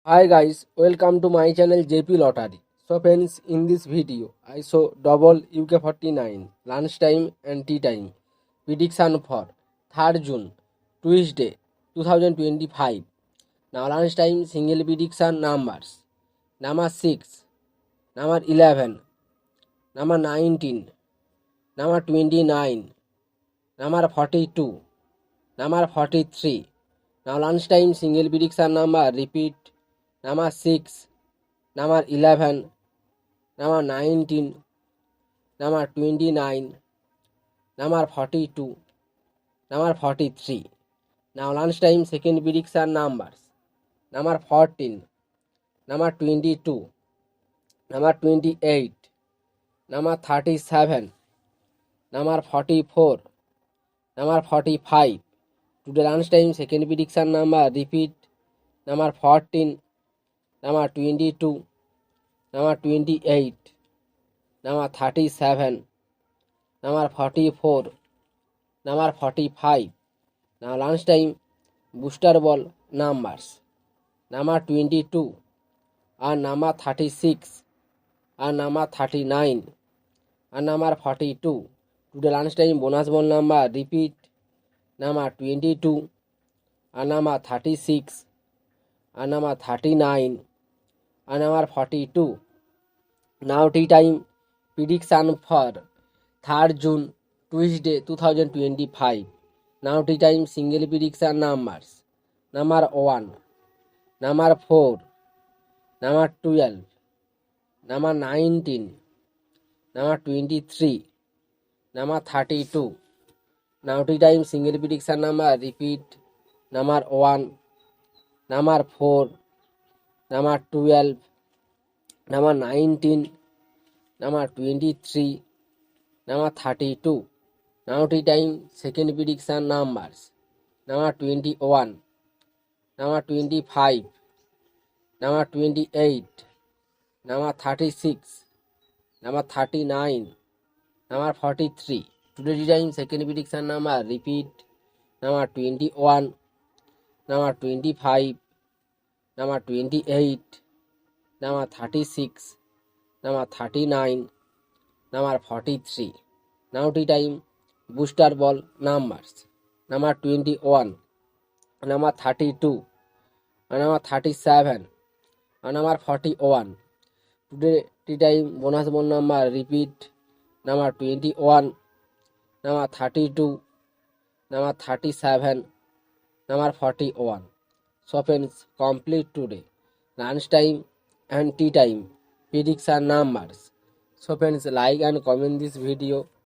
Hi guys, welcome to my channel JP Lottery. So friends, in this video, I show double UK49 lunchtime and tea time prediction for 3rd June, Tuesday 2025. Now lunchtime single prediction numbers: number 6, number 11, number 19, number 29, number 42, number 43. Now lunchtime single prediction number repeat: number 6, number 11, number 19, number 29, number 42, number 43. Now lunchtime second prediction numbers: number 14, number 22, number 28, number 37, number 44, number 45. Today lunchtime second prediction number repeat: number 14, number 22, number 28, number 37, number 44, number 45. Now lunchtime booster ball numbers: number 22 and number 36 and number 39 and number 42. Today lunchtime bonus ball number repeat: number 22 and number 36 and number 39 and number 42. Now tea time prediction for 3rd June, Tuesday 2025. Now tea time single prediction numbers: number 1, number 4, number 12, number 19, number 23, number 32. Now tea time single prediction number repeat: number 1, number 4, number 12, number 19, number 23, number 32. Now tea time second prediction numbers: number 21, number 25, number 28, number 36, number 39, number 43. Today tea time second prediction number repeat: number 21, number 25, number 28, number 36, number 39, number 43. Now tea time booster ball numbers: number 21, number 32, number 37, and number 41. Today tea time bonus ball number repeat: number 21, number 32, number 37, number 41. So friends, complete today lunchtime and tea time prediction numbers. So friends, like and comment this video.